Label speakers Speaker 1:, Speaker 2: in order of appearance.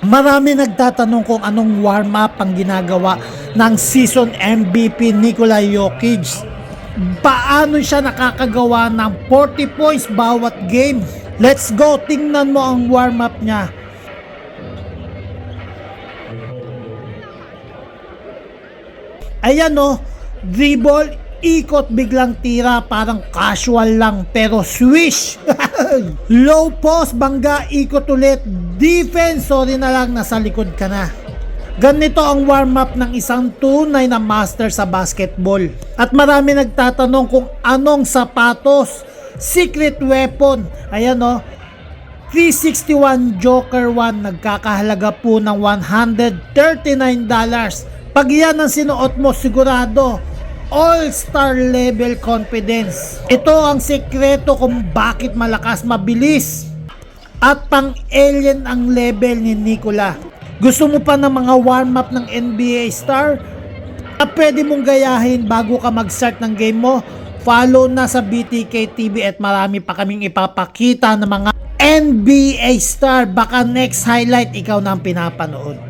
Speaker 1: Marami nagtatanong kung anong warm-up ang ginagawa ng season MVP Nikola Jokic. Paano siya nakakagawa ng 40 points bawat game? Let's go, tingnan mo ang warm-up niya. Ayan o, dribble, ikot, biglang tira, parang casual lang pero swish. Low post, bangga, ikot ulit, defense, sorry na lang, nasa likod ka na. Ganito ang warm-up ng isang tunay na master sa basketball. At marami nagtatanong kung anong sapatos, secret weapon. Ayan o, 361 Joker 1, nagkakahalaga po ng $139. Pag yan ang sinuot mo, sigurado all-star level confidence. Ito ang sekreto kung bakit malakas, mabilis at pang-alien ang level ni Nikola. Gusto mo pa ng mga warm-up ng NBA star na pwede mong gayahin bago ka mag-start ng game mo? Follow na sa BTK TV at marami pa kaming ipapakita ng mga NBA star. Baka next highlight ikaw na ang pinapanood.